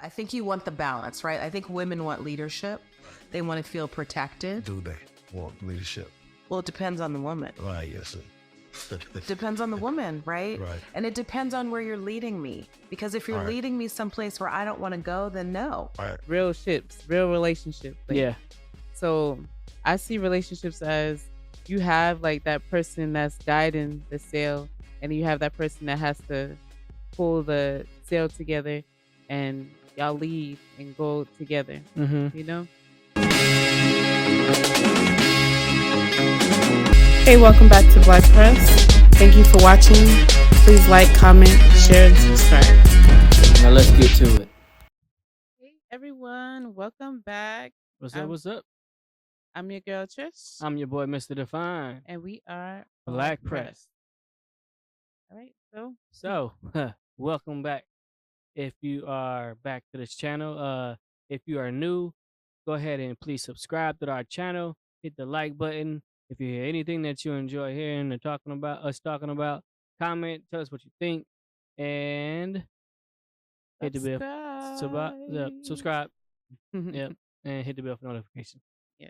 I think you want the balance, right? I think women want leadership. They want to feel protected. Do they want leadership? Well, it depends on the woman. Right, yes, sir. Depends on the woman, right? Right. And it depends on where you're leading me. Because if you're All right. leading me someplace where I don't want to go, then no. All right. Real ships, real relationships. Like, Yeah. So I see relationships as you have like that person that's guiding the sail, and you have that person that has to pull the sail together, and y'all lead and go together. Mm-hmm. You know. Hey, welcome back to Black Press. Thank you for watching. Please like, comment, share, and subscribe. Now let's get to it. Hey everyone, welcome back. What's up? What's up? I'm your girl Trish, I'm your boy, Mr. Define. and we are Black Press. All right, So, welcome back. If you are back to this channel, if you are new, go ahead and please subscribe to our channel. Hit the like button. If you hear anything that you enjoy hearing or talking about, comment, tell us what you think, and hit the bell. Subscribe. Yep, and hit the bell for notification. Yeah.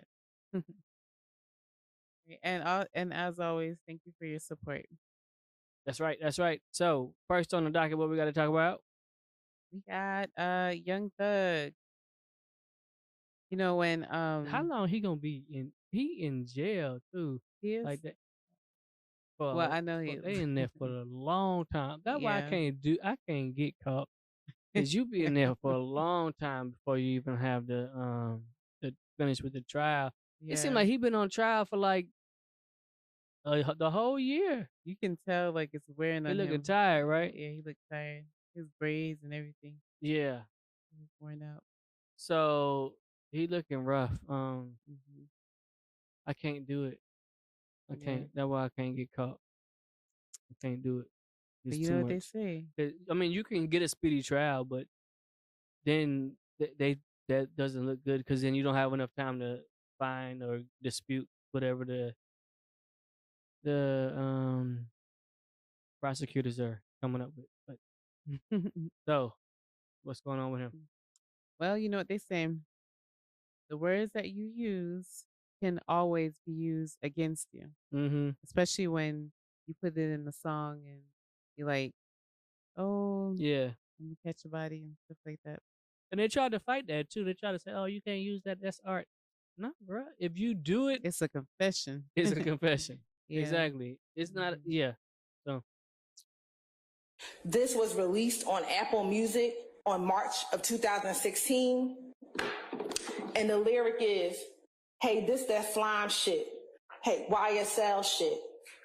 and as always, thank you for your support. That's right. That's right. So, first on the docket, what we got to talk about? We got Young Thug. You know when How long he gonna be in? He in jail too, he is? like that. For Well, I know he they in there for a long time. That's why Yeah. I can't get caught. Cause you be in there for a long time before you even have to finish with the trial. It seemed like he been on trial for like the whole year. you can tell like it's wearing He on looking him. tired, right? Yeah, he looked tired. His braids and everything Yeah. was worn out. So he looking rough. Mhm. I can't do it. I Yeah. can't. That's why I can't get caught. I can't do it. But It's you too know what they much. say? 'Cause, I mean, you can get a speedy trial, but then that doesn't look good because then you don't have enough time to find or dispute whatever the prosecutors are coming up with. But so, what's going on with him? Well, you know what they say. The words that you use can always be used against you, Mm-hmm. especially when you put it in a song and you're like, "Oh, Yeah, I'm gonna catch a body" and stuff like that. and they tried to fight that too. They tried to say, "Oh, you can't use that. That's art." No, bro. If you do it, It's a confession. it's a confession. Yeah. Exactly. It's not. Yeah. So This was released on Apple Music on March of 2016. And the lyric is, hey, this that slime shit. Hey, YSL shit.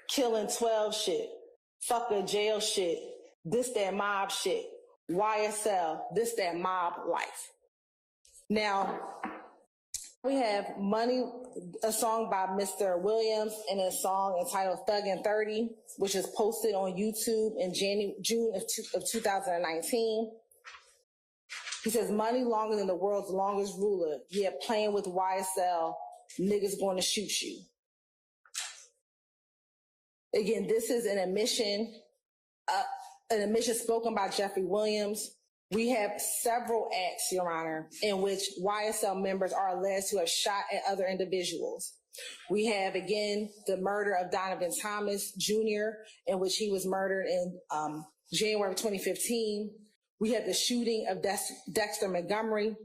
Killing 12 shit. Fuck a jail shit. This that mob shit. YSL, this that mob life. Now, we have Money, a song by Mr. Williams, and a song entitled Thuggin' 30, which is posted on YouTube in June of 2019. He says, money longer than the world's longest ruler. Yeah, playing with YSL, niggas going to shoot you. Again, this is an admission spoken by Jeffrey Williams. We have several acts, Your Honor, in which YSL members are alleged to have shot at other individuals. We have, again, the murder of Donovan Thomas Jr., in which he was murdered in January of 2015. We have the shooting of Dexter Montgomery.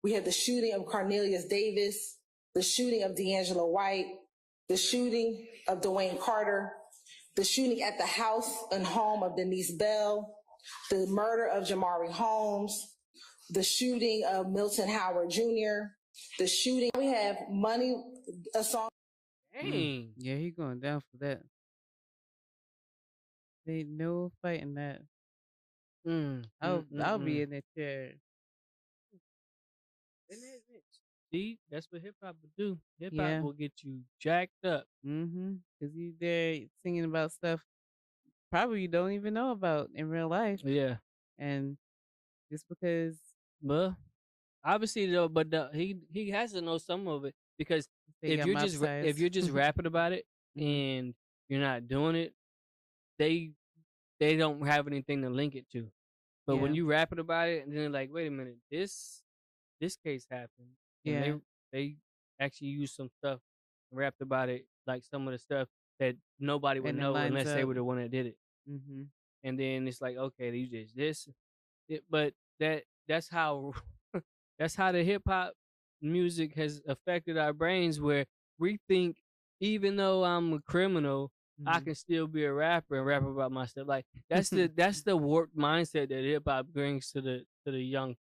We have the shooting of Cornelius Davis, the shooting of D'Angelo White, the shooting of Dwayne Carter, the shooting at the house and home of Denise Bell, the murder of Jamari Holmes, the shooting of Milton Howard Jr., the shooting. We have Money, a song. dang. Yeah, he going down for that. They no fighting that. I'll be in that chair. See, that's what hip hop would do. Hip hop Yeah. will get you jacked up. Because you there singing about stuff probably you don't even know about in real life. Yeah. And just because Well, obviously though, but he has to know some of it because they if got you're mob just size. if you're just rapping about it and you're not doing it, they don't have anything to link it to. But when Yeah. you rapping about it, and then like, wait a minute, this case happened, and Yeah. they actually used some stuff, rapped about it, like some of the stuff that nobody would And it know lines unless they up. were the one that did it. Mm-hmm. And then it's like, okay, they just this, but that's how that's how the hip hop music has affected our brains, where we think even though I'm a criminal, I Mm-hmm. can still be a rapper and rap about my stuff. Like that's the warped mindset that hip hop brings to the young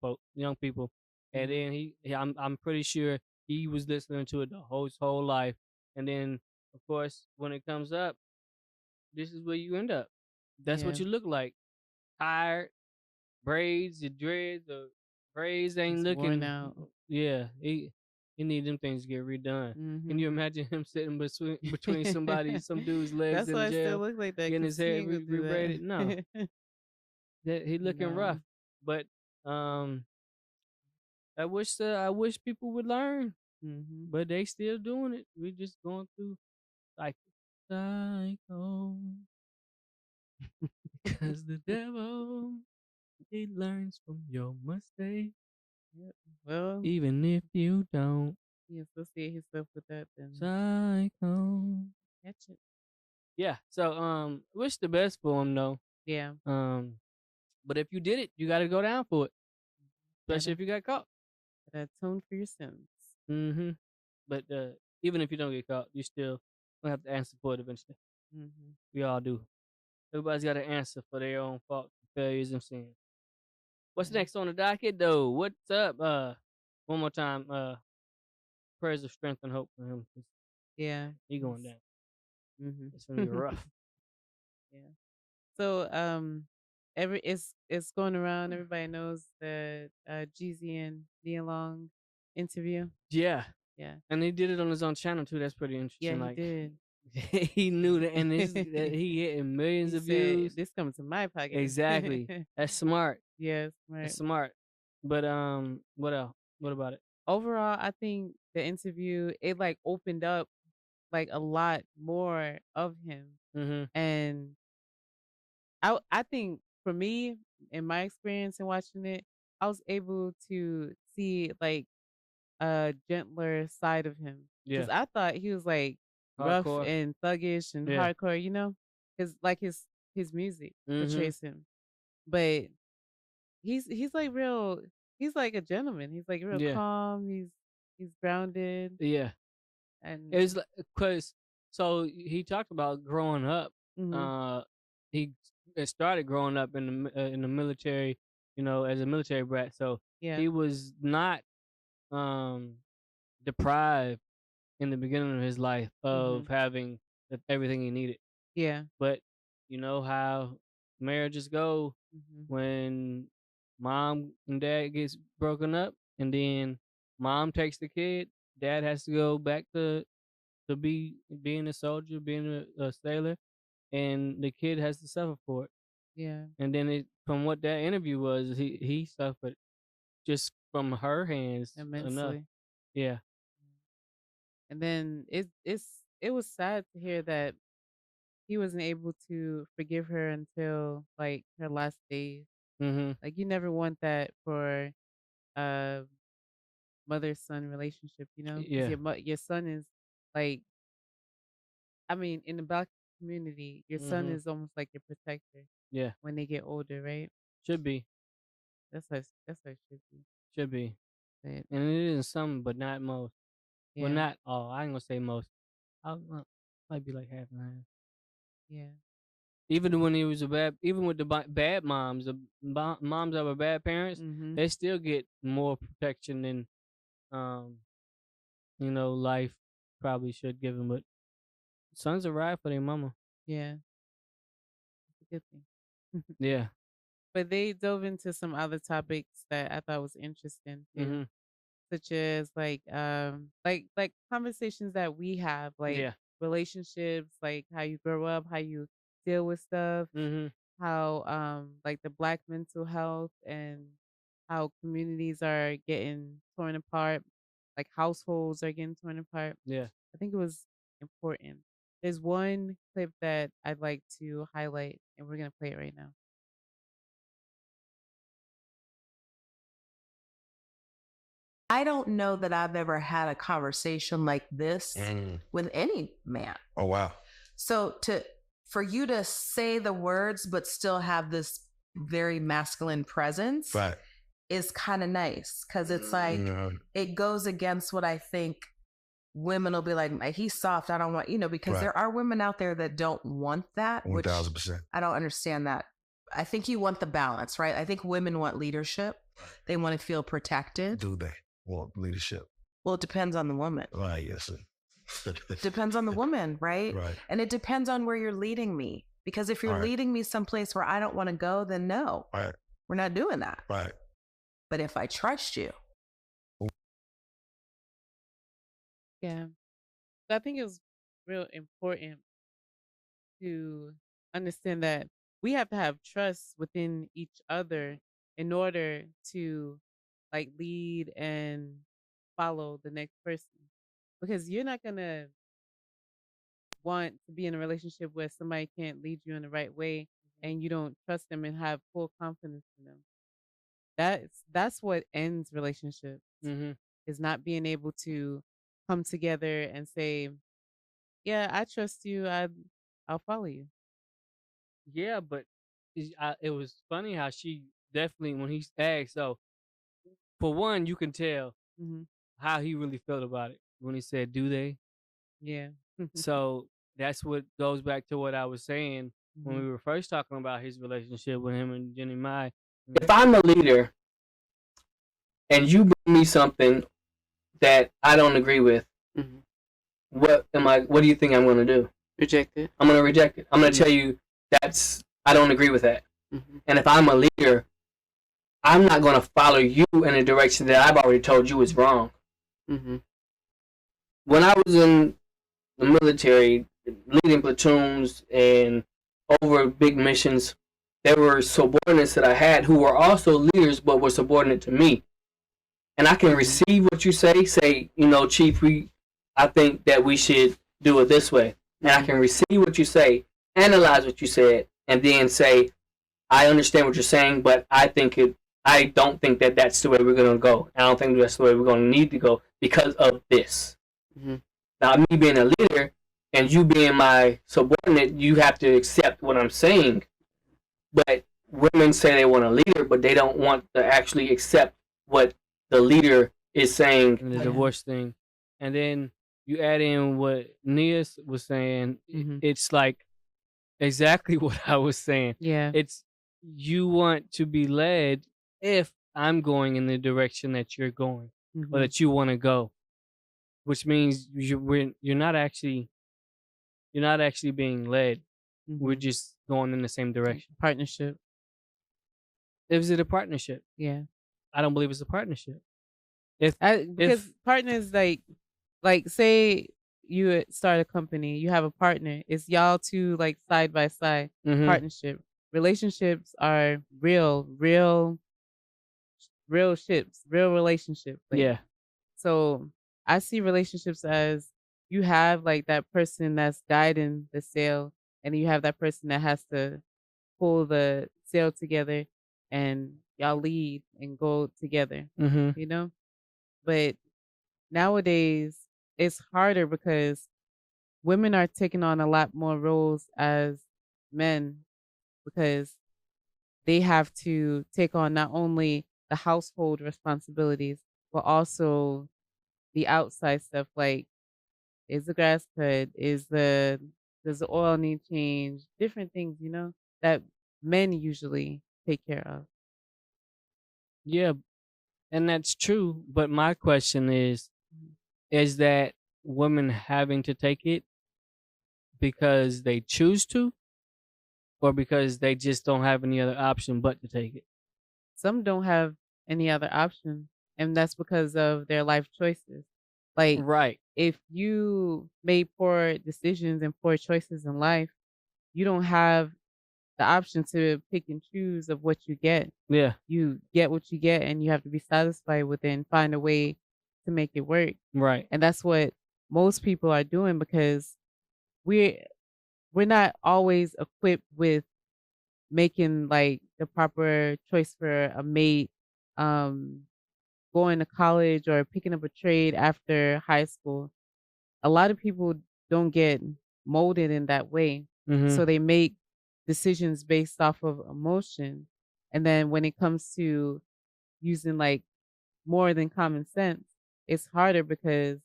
people. And Mm-hmm. then I'm pretty sure he was listening to it his whole life. And then of course when it comes up, this is where you end up. That's Yeah. what you look like. Tired, braids, your dreads, the braids ain't It's worn looking. out. Yeah, he need them things to get redone. Can Mm-hmm. you imagine him sitting between some dude's legs That's in why I still jail, look like that, getting because his he hair ain't gonna do rebraided? No, that. that he looking rough. No. But I wish people would learn, Mm-hmm. but they still doing it. We just going through like cycle, cause the devil he learns from your mistakes. Yep. Well, Even if you don't he associate himself with that, then psycho. catch it. Yeah. So wish the best for him though. Yeah. Um but if you did it, you gotta go down for it. Especially Gotta, if you got caught. gotta atone for your sins. Mm-hmm. But even if you don't get caught, you still gonna have to answer for it eventually. Mm-hmm. We all do. Everybody's got to answer for their own faults, failures, and sins. What's Yeah. next on the docket though? What's up? One more time. Prayers of strength and hope for him. 'Cause Yeah. he going down. It's gonna be Mm-hmm. rough. Yeah. So it's going around. Everybody knows that Jeezy and Nia Long interview. Yeah. Yeah. And he did it on his own channel too. That's pretty Yeah, interesting. he Like did. he knew that, and that he hitting millions He of said, views. "This coming to my pocket." Exactly. That's smart. Yes, That's right. smart. But what else? What about it? Overall, I think the interview, it like opened up like a lot more of him, Mm-hmm. and I think for me, in my experience in watching it, I was able to see like a gentler side of him, Yeah. because I thought he was like rough Hardcore. and thuggish and Yeah. hardcore, because like his music Mm-hmm. portrays him. But he's like real. He's like a gentleman. He's like real Yeah. calm. He's grounded, Yeah. and It's like because so he talked about growing up. mhm, Uh, he started growing up in the military, as a military brat. So yeah, he was not um deprived in the beginning of his life of mhm, having everything he needed. yeah, But you know how marriages go mhm, when mom and dad gets broken up, and then mom takes the kid, dad has to go back to being a soldier, being a sailor, and the kid has to suffer for it. yeah, And then from what that interview was, he suffered just from her hands enough. immensely. Yeah. And then it was sad to hear that he wasn't able to forgive her until like her last days. Mhm. Like you never want that for a mother son relationship, because Yeah. your son is like, I mean, in the black community, your son Mhm. is almost like your protector Yeah. when they get older, right? Should be. That's how it should be. Should be. But And it is some, but not most. Well, yeah, not all. I ain't gonna say most. I might be like half and half. yeah, Even when he was even with the bad moms, the moms that were bad parents, mhm, they still get more protection than um life probably should give them. But sons are right for their mama. yeah, it's a good thing. Yeah. But they dove into some other topics that I thought was interesting too, Mhm. such as like conversations that we have, like Yeah. relationships, like how you grow up, how you deal with stuff, Mhm. how like the black mental health, and how communities are getting torn apart, like households are getting torn apart. Yeah. I think it was important. There's one clip that I'd like to highlight, and we're gonna play it right now. I don't know that I've ever had a conversation like this Mm. with any man. Oh, wow. So for you to say the words but still have this very masculine presence Right. is kind of nice, because it's like Yeah. it goes against what I think women will be like, he's soft, I don't want, because Right. there are women out there that don't want that, which 1000%. I don't understand that. I think you want the balance, right? I think women want leadership. They want to feel protected. Do they want leadership? Well, it depends on the woman. Right. Yes, sir. Depends on the woman, right? Right. And it depends on where you're leading me. Because if you're Right. leading me someplace where I don't want to go, then no, Right. we're not doing that. Right. But if I trust you, Yeah. So I think it was real important to understand that we have to have trust within each other in order to like lead and follow the next person. Because you're not gonna want to be in a relationship where somebody can't lead you in the right way and you don't trust them and have full confidence in them. That's what ends relationships, Mm-hmm. is not being able to come together and say, yeah, I trust you, I'll follow you. Yeah, but it was funny how she definitely, when he asked, so for one, you can tell Hmm. how he really felt about it when he said, "Do they?" Yeah. So that's what goes back to what I was saying when Mhm. we were first talking about his relationship with him and Jenny Mai. If I'm a leader and you bring me something that I don't agree with, Mhm. what do you think I'm going to do? Reject it. I'm going to reject it. I'm going to Mhm. tell you I don't agree with that. Mhm. And if I'm a leader, I'm not going to follow you in a direction that I've already told you is wrong. Mhm. When I was in the military, leading platoons and over big missions, there were subordinates that I had who were also leaders but were subordinate to me. And I can receive what you say, Chief, I think that we should do it this way. And I can receive what you say, analyze what you said, and then say, I understand what you're saying, but I don't think that that's the way we're going to go. I don't think that's the way we're going to need to go because of this. Mhm. Now, me being a leader and you being my subordinate, you have to accept what I'm saying. But women say they want a leader, but they don't want to actually accept what the leader is saying. And the Yeah. divorce thing, and then you add in what Nia was saying. Mhm. It's like exactly what I was saying. Yeah. It's you want to be led if I'm going in the direction that you're going or Mhm. that you want to go, which means you're not actually being led. We're Mhm. just going in the same direction. Partnership. Is it a partnership? Yeah. I don't believe it's a partnership. Because partners, like say you start a company, you have a partner. It's y'all two like side by side Mhm. partnership. Relationships are real ships, real relationships. Like, Yeah. so I see relationships as you have like that person that's guiding the sail, and you have that person that has to pull the sail together, and y'all lead and go together. Mhm. You know, but nowadays it's harder because women are taking on a lot more roles as men, because they have to take on not only the household responsibilities but also the outside stuff, like is the grass cut, does the oil need change, different things, that men usually take care of. Yeah, and that's true. But my question is that women having to take it because they choose to, or because they just don't have any other option but to take it? Some don't have any other option, and that's because of their life choices. Like, Right. if you made poor decisions and poor choices in life, you don't have the option to pick and choose of what you get. Yeah. You get what you get, and you have to be satisfied with it and find a way to make it work. Right. And that's what most people are doing, because we're we're not always equipped with making like the proper choice for a mate, um going to college or picking up a trade after high school, a lot of people don't get molded in that way. Mm-hmm. So they make decisions based off of emotion. And then when it comes to using like more than common sense, it's harder because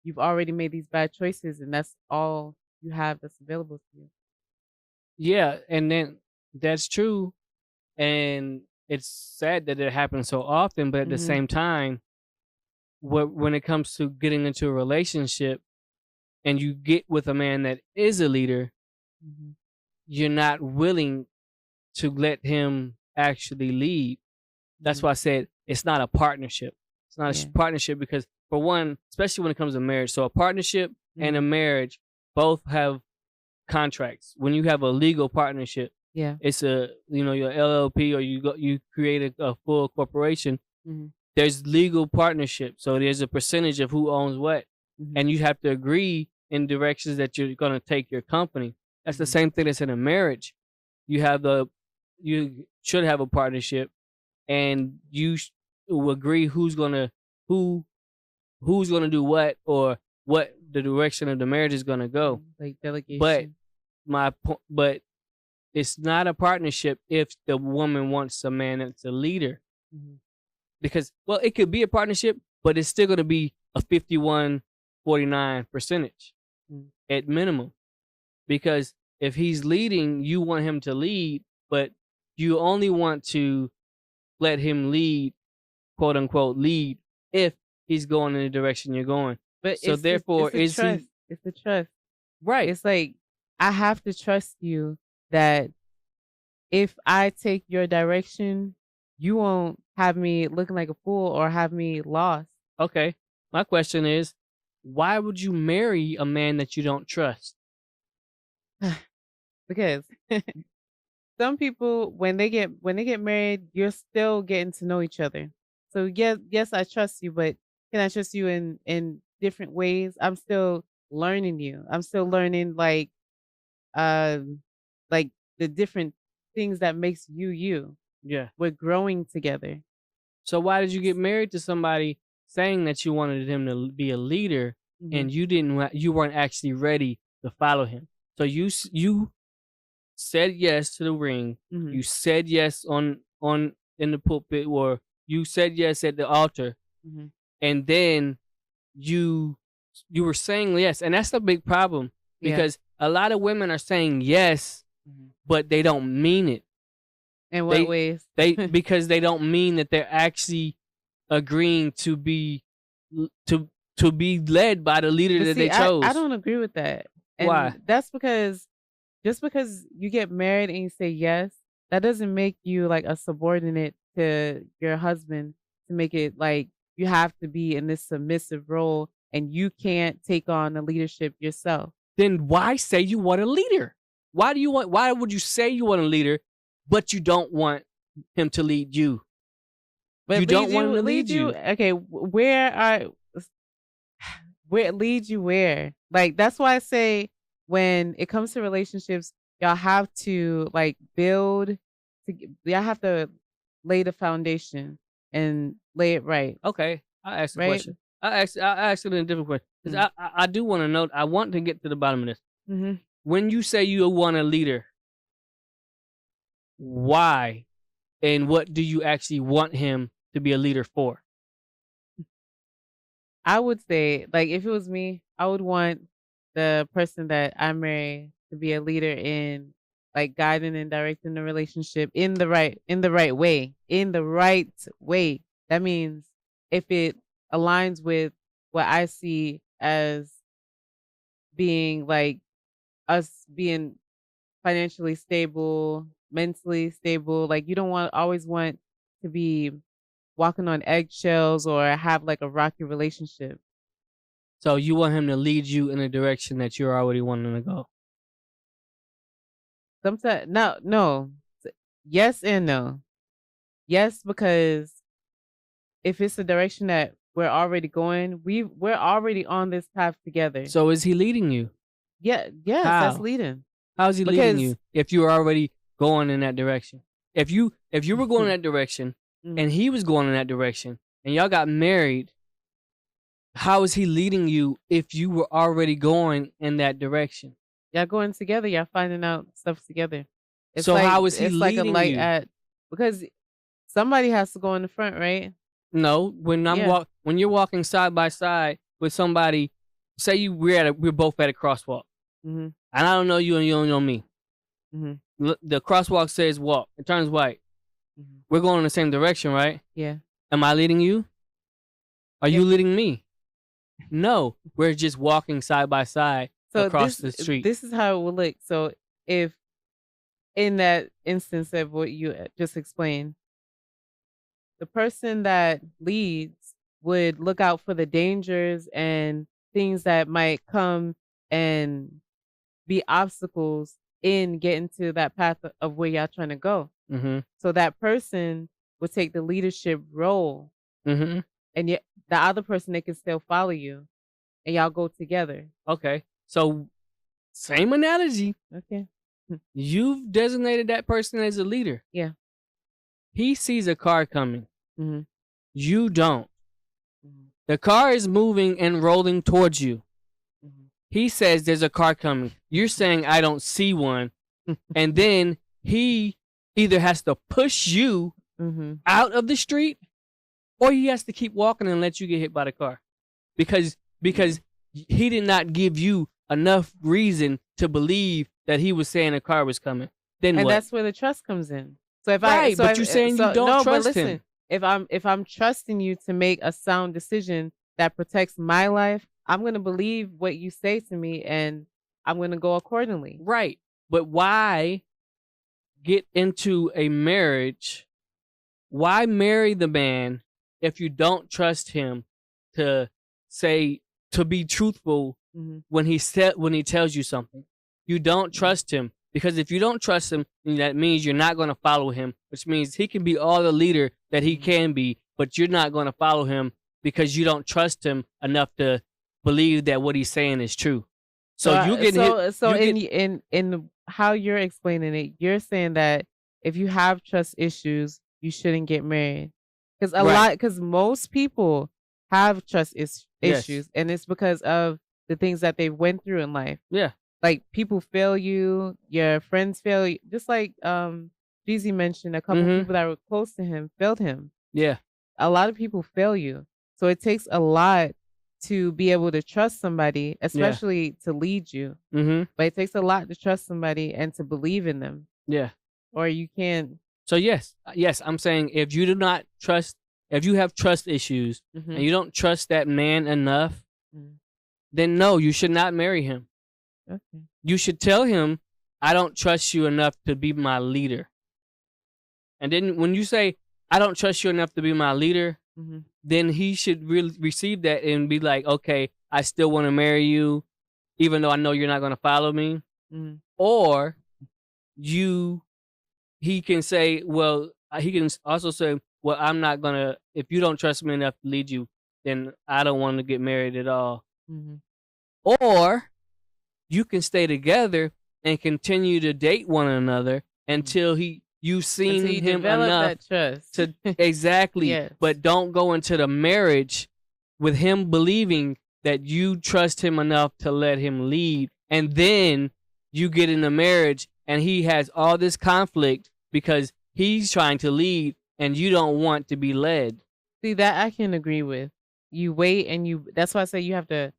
you've already made these bad choices and that's all you have that's available to you. Yeah, and then that's true, and it's sad that it happens so often. But at the Mhm. same time, when it comes to getting into a relationship, and you get with a man that is a leader, Mhm. you're not willing to let him actually lead. That's Mhm. why I said it's not a partnership. It's not a Yeah. partnership because, for one, especially when it comes to marriage, so a partnership and a Mhm. marriage both have contracts. When you have a legal partnership, Yeah. it's your LLP, or you create a full corporation. Mhm. There's legal partnership, so there's a percentage of who owns what, Mhm. and you have to agree in directions that you're going to take your company. That's the Mhm. same thing that's in a marriage. You should have a partnership, and will agree who's gonna do what, or what the direction of the marriage is gonna go. Like delegation. But it's not a partnership if the woman wants a man that's a leader. Mhm. Because, well, it could be a partnership, but it's still going to be a 51-49 percentage Mm. at minimum. Because if he's leading, you want him to lead, but you only want to let him lead, quote unquote, lead, if he's going in the direction you're going. But So therefore, it's is the trust. he It's the trust. right? It's like I have to trust you that if I take your direction, you won't have me looking like a fool or have me lost. Okay. My question is, why would you marry a man that you don't trust? Because some people when they get married, you're still getting to know each other. So yes, I trust you, but can I trust you in different ways? I'm still learning you. I'm still learning um like the different things that makes you you. Yeah. We're growing together. So why did you get married to somebody saying that you wanted him to be a leader, and Mhm. you weren't actually ready to follow him? So you said yes to the ring. Mhm. You said yes on in the pulpit, or you said yes at the altar, Mhm. and then you were saying yes, and that's the big problem, Yeah. because a lot of women are saying yes, Mhm. but they don't mean it. In what ways? Because they don't mean that they're actually agreeing to be led by the leader But that they see, I chose. don't agree with that. Why? And that's because just because you get married and you say yes, that doesn't make you like a subordinate to your husband to make it like you have to be in this submissive role and you can't take on the leadership yourself. Then why say you want a leader? Why would you say you want a leader, but you don't want him to lead you? But You don't want him to lead you. Okay, where it leads you where? Like that's why I say when it comes to relationships, y'all have to like y'all have to lay the foundation and lay it right. Okay, I asked a Right? question. I asked it in a different way, because I do want to know. I want to get to the bottom of this. Mm-hmm. When you say you want a leader, why, and what do you actually want him to be a leader for? I would say, like, if it was me, I would want the person that I marry to be a leader in like guiding and directing the relationship in the right way. In the right way. That means if it aligns with what I see as being like us being financially stable, mentally stable, like you don't always want to be walking on eggshells or have like a rocky relationship. So you want him to lead you in a direction that you're already wanting to go. Sometimes no. Yes and no. Yes, because if it's the direction that we're already going, we're already on this path together. So is he leading you? Yes, that's How? leading. How is he leading Because you if you were already going in that direction? If you were going in that direction and he was going in that direction, and y'all got married, how is he leading you if you were already going in that direction? Y'all going together. Y'all finding out stuff together. It's So like how is he it's like a leading light you? at because somebody has to go in the front, right? No, when Yeah. when you're walking side by side with somebody, say we're both at a crosswalk, Mm-hmm. and I don't know you and you don't know me. Mm-hmm. The crosswalk says walk. It turns white. Mm-hmm. We're going in the same direction, right? Yeah. Am I leading you? Are you leading me? No, we're just walking side by side So across the street. this is how it will look. So if in that instance of what you just explained, the person that leads would look out for the dangers and things that might come and be obstacles in getting to that path of where y'all trying to go. Mm-hmm. So that person would take the leadership role, Mm-hmm. and yet the other person, they can still follow you, and y'all go together. Okay. So same analogy. Okay. You've designated that person as a leader. Yeah. He sees a car coming. Mm-hmm. You don't. Mm-hmm. The car is moving and rolling towards you. Mm-hmm. He says there's a car coming. You're saying I don't see one. And then he either has to push you Mm-hmm. out of the street, or he has to keep walking and let you get hit by the car. Because he did not give you enough reason to believe that he was saying a car was coming. Then And what? that's where the trust comes in. So if Right, so but if- you're saying so, you don't no, trust but listen, him. if I'm trusting you to make a sound decision that protects my life, I'm gonna believe what you say to me, and I'm gonna go accordingly. Right. But why get into a marriage? Why marry the man if you don't trust him to be truthful Mhm. when he tells you something? You don't trust him, because if you don't trust him, then that means you're not going to follow him, which means he can be all the leader that he can be, but you're not going to follow him because you don't trust him enough to believe that what he's saying is true. So you get hit. So in how you're explaining it, you're saying that if you have trust issues, you shouldn't get married. Because most people have trust Yes. issues, and it's because of the things that they went through in life. Yeah. Like people fail you, your friends fail you. Just like Jeezy mentioned, a couple Mhm. people that were close to him failed him. Yeah. A lot of people fail you. So it takes a lot to be able to trust somebody, especially to lead you. Mm-hmm. But it takes a lot to trust somebody and to believe in them, Yeah. or you can't. So yes, I'm saying if you have trust issues Mhm. and you don't trust that man enough, Mhm. then no, you should not marry him. Okay. You should tell him, I don't trust you enough to be my leader. And then when you say, I don't trust you enough to be my leader, Mhm. then he should really receive that and be like, okay, I still want to marry you, even though I know you're not going to follow me. Mhm. Or he can say, well, he can also say, well, I'm not going to, if you don't trust me enough to lead you, then I don't want to get married at all. Mhm. Or you can stay together and continue to date one another until you've seen Until you him develop enough that trust. to exactly. Yes. But don't go into the marriage with him believing that you trust him enough to let him lead, and then you get in a marriage and he has all this conflict because he's trying to lead and you don't want to be led. See, that I can agree with. You wait and that's why I say you have to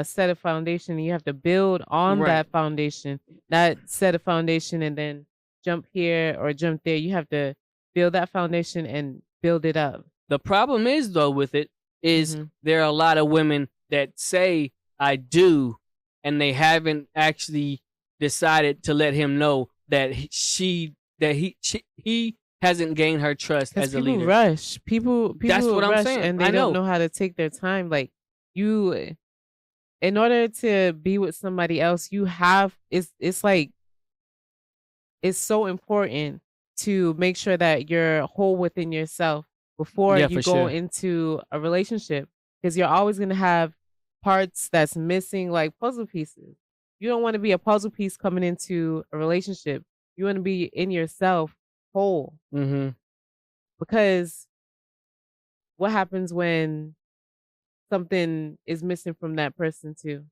set a foundation, and you have to build on Right. that foundation, not set a foundation and then jump here or jump there. You have to build that foundation and build it up. The problem is, though, with it is Mhm. there are a lot of women that say I do, and they haven't actually decided to let him know that he hasn't gained her trust Because as a people leader. rush. People That's what I'm rush, saying. and they I don't know. know how to take their time. Like you, in order to be with somebody else, you have it's like it's so important to make sure that you're whole within yourself before Yeah, you for go sure. into a relationship, because you're always going to have parts that's missing, like puzzle pieces. You don't want to be a puzzle piece coming into a relationship. You want to be in yourself whole, Mm-hmm. because what happens when something is missing from that person too?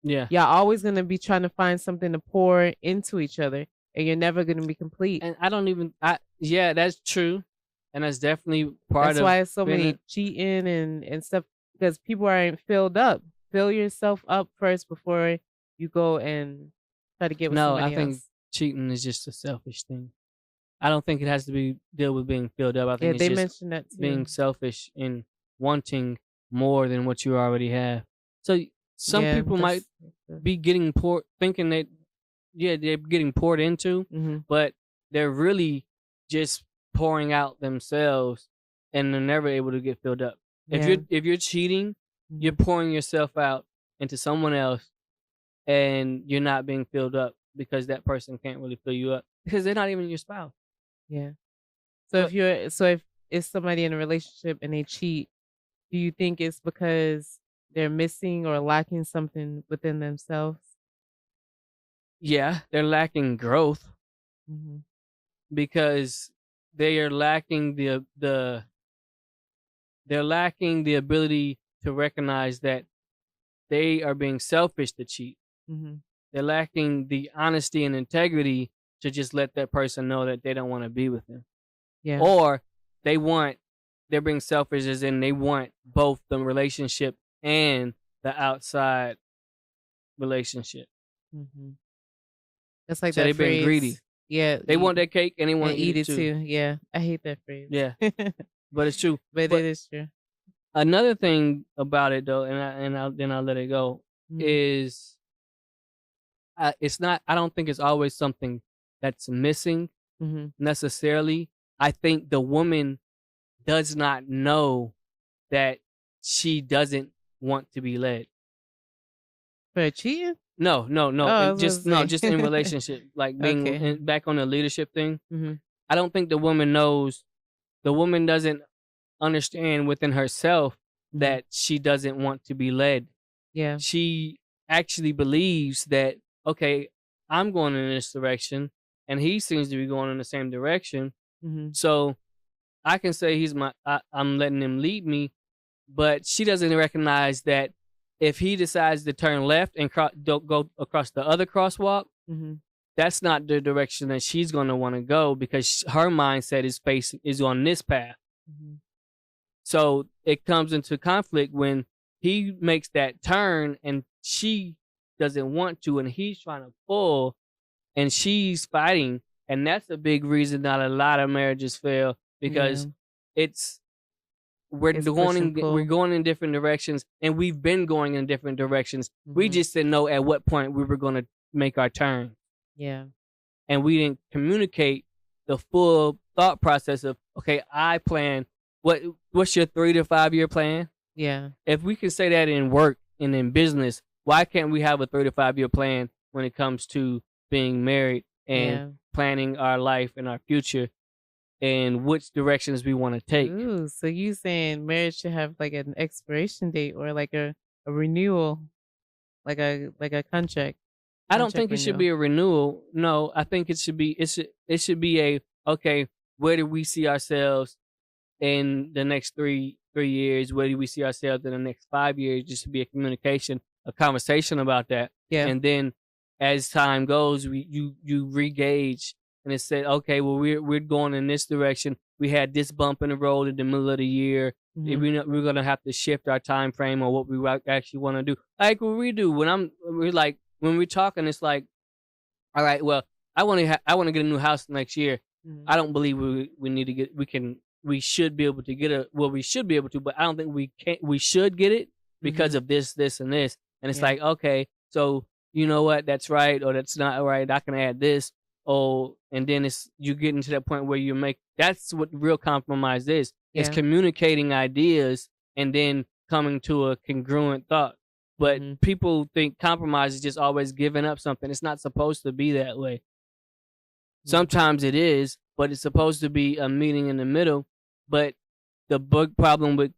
Yeah. Y'all always gonna be trying to find something to pour into each other, and you're never gonna be complete. And I don't even. Yeah, that's true, and that's definitely part That's of. why it's so being many cheating and stuff, because people aren't filled up. Fill yourself up first before you go and try to get with No, I somebody think else. cheating is just a selfish thing. I don't think it has to be deal with being filled up. I Yeah, think it's they just mentioned that too. being selfish and wanting more than what you already have. So some Yeah, people might be getting thinking that they're getting poured into, Mm-hmm. but they're really just pouring out themselves, and they're never able to get filled up. Yeah. If you're cheating, Mhm. you're pouring yourself out into someone else, and you're not being filled up because that person can't really fill you up because they're not even your spouse. Yeah. So But- if somebody in a relationship and they cheat, do you think it's because they're missing or lacking something within themselves? Yeah, they're lacking growth Mm-hmm. because they are lacking they're lacking the ability to recognize that they are being selfish to cheat. Mm-hmm. They're lacking the honesty and integrity to just let that person know that they don't want to be with them. Yeah. Or they're being selfish as in they want both the relationship and the outside relationship. Mm-hmm. That's like So that they've been phrase. greedy. Yeah. They want their cake and they want and to eat it too. Yeah. I hate that phrase. Yeah, but it's true. but But it is true. another thing about it though, and I'll let it go, Mhm. is it's not. I don't think it's always something that's missing Mm-hmm. necessarily. I think the woman does not know that she doesn't want to be led. For cheating? No, Oh, I was just gonna say. just in relationship, like being Okay. back on the leadership thing. Mm-hmm. I don't think the woman knows. The woman doesn't understand within herself that she doesn't want to be led. Yeah. She actually believes that, okay, I'm going in this direction and he seems to be going in the same direction. Mm-hmm. So I can say I'm letting him lead me, but she doesn't recognize that if he decides to turn left and don't go across the other crosswalk, Mm-hmm. that's not the direction that she's going to want to go because her mindset is on this path. Mm-hmm. So it comes into conflict when he makes that turn and she doesn't want to, and he's trying to pull, and she's fighting, and that's a big reason that a lot of marriages fail because we're It's push and pull. going in different directions, and we've been going in different directions. We Mhm. just didn't know at what point we were going to make our turn, Yeah. and we didn't communicate the full thought process of, okay, I plan. What's your 3 to 5 year plan? Yeah. If we can say that in work and in business, why can't we have a 3 to 5 year plan when it comes to being married and planning our life and our future and which directions we want to take? Ooh, so you saying marriage should have like an expiration date or like a renewal, like a contract? I don't think it should be a renewal. No, I think it should be a, okay, where do we see ourselves in the next 3 years? Where do we see ourselves in the next 5 years? Just to be a conversation about that. Yeah. And then as time goes, you re-gauge, and it said, okay, well, we're going in this direction. We had this bump in the road in the middle of the year. Mhm. We're gonna have to shift our time frame on what we actually want to do. Like what we do when we're talking, it's like, all right, well, I want to get a new house next year. Mhm. I don't believe we need to get. We should be able to get we should be able to, but I don't think we should get it because of this, and this. And it's Yeah. like, okay, so you know what? That's right, or that's not right. I can add this. Oh, and then you getting to that point where that's what real compromise is. It's Yeah. communicating ideas and then coming to a congruent thought. But Mhm. people think compromise is just always giving up something. It's not supposed to be that way. Sometimes it is, but it's supposed to be a meeting in the middle. But the big problem with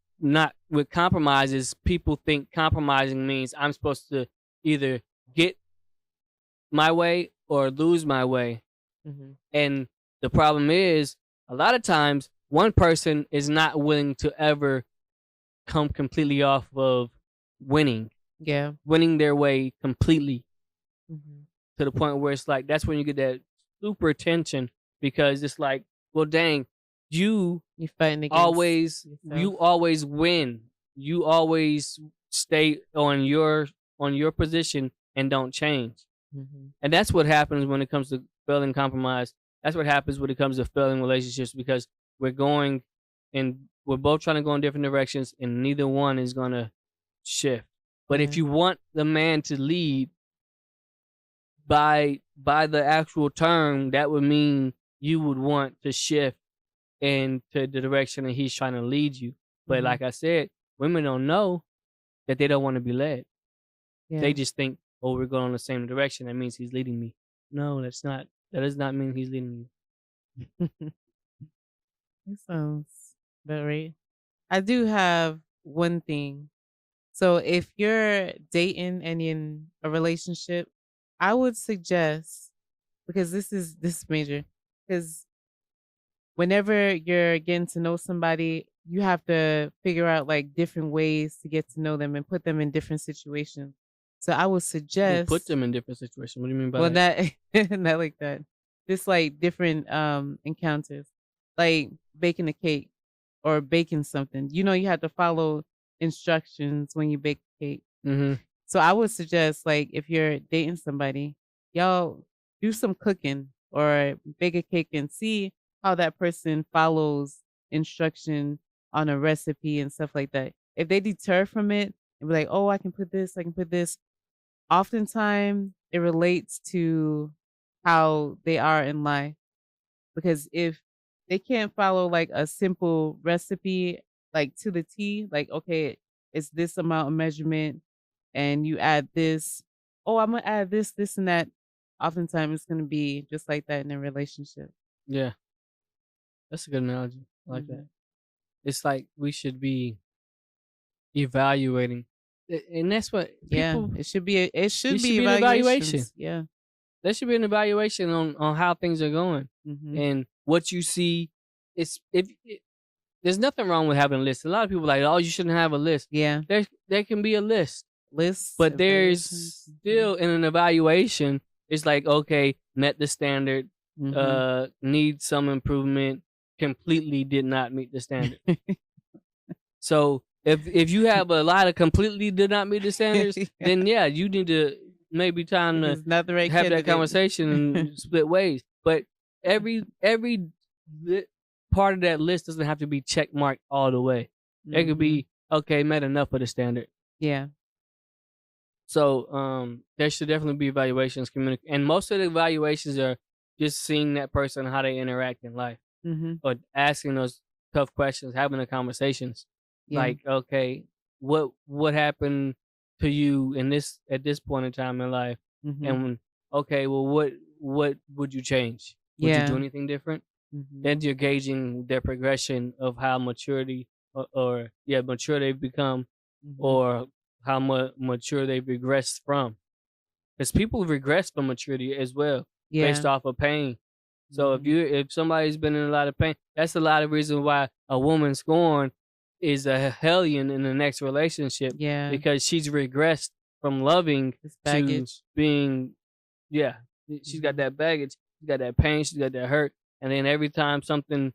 compromise is people think compromising means I'm supposed to either get my way or lose my way. Mhm. And the problem is, a lot of times one person is not willing to ever come completely off of winning Yeah. their way completely Mm-hmm. to the point where it's like that's when you get that super tension because it's like, well, dang, you You fighting against always yourself. win. You always stay on your position and don't change. Mm-hmm. And that's what happens when it comes to failing compromise. That's what happens when it comes to failing relationships because we're going and we're both trying to go in different directions and neither one is going to shift. But Yeah. if you want the man to lead by the actual term, that would mean you would want to shift into the direction that he's trying to lead you. But Mhm. like I said, women don't know that they don't want to be led. Yeah. They just think, oh, we're going in the same direction. That means he's leading me. No, that's not. That does not mean he's leading you. That sounds about right. I do have one thing. So if you're dating and in a relationship, I would suggest, because this is major, because whenever you're getting to know somebody, you have to figure out like different ways to get to know them and put them in different situations. So I would You suggest put them in different situations. What do you mean by well, that? not not like that. Just like different encounters, like baking a cake or baking something. You know, you have to follow instructions when you bake a cake. Mm-hmm. So I would suggest, like, if you're dating somebody, y'all do some cooking or bake a cake and see how that person follows instruction on a recipe and stuff like that. If they deter from it and be like, oh, I can put this, oftentimes it relates to how they are in life. Because if they can't follow like a simple recipe, like to the T, like, okay, it's this amount of measurement and you add this, oh, I'm gonna add this, this, and that. Oftentimes it's gonna be just like that in a relationship. Yeah, that's a good analogy. I like that. It's like we should be evaluating, and that's what Yeah, people. it should be. It should should be be an evaluation. evaluations. Yeah. There should be an evaluation on how things are going Hmm. and what you see. There's nothing wrong with having a list. A lot of people are like, oh, you shouldn't have a list. Yeah. There can be a list, Lists, but there's evaluations. still in an evaluation. It's like, okay, met the standard, Mhm. need some improvement, completely did not meet the standard. So if you have a lot of completely did not meet the standards, then yeah, you need to maybe time to It's not the right have that candidate. conversation and split ways. But every part of that list doesn't have to be check marked all the way. It could be okay, met enough of the standard. Yeah. So there should definitely be evaluations, and most of the evaluations are just seeing that person how they interact in life, or asking those tough questions, having the conversations. Yeah. Like, okay, what happened to you at this point in time in life, and okay, well, what would you change? Would you do Yeah. anything different? Then you're gauging their progression of how maturity or mature they've become, or how mature they've regressed from. Because people regress from maturity as well, based Yeah. off of pain. So if somebody's been in a lot of pain, that's a lot of reason why a woman scorned is a hellion in the next relationship. Yeah. Because she's regressed from loving This to baggage. being, she's got that baggage, she's got that pain, she's got that hurt, and then every time something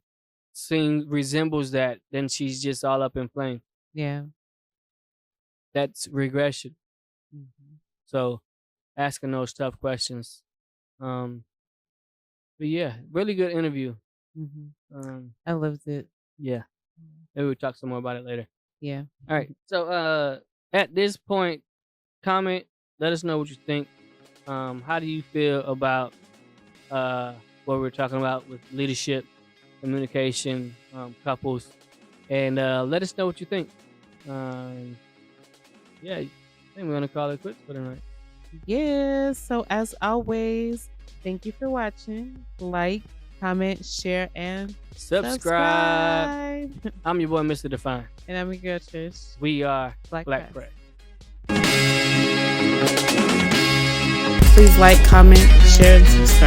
resembles that, then she's just all up in flames. Yeah. That's regression. So asking those tough questions. But yeah, really good interview. I loved it. Yeah. Maybe we'll talk some more about it later. Yeah. All right. So at this point, comment, let us know what you think. How do you feel about what we're talking about with leadership, communication, couples, and let us know what you think. Yeah, I think we're gonna call it quits for tonight. Yeah. So as always, thank you for watching. Like, comment, share, and Subscribe. I'm your boy, Mr. Define. And I'm your girl, Trish. We are Black Black Press. Press. Please like, comment, share, and subscribe.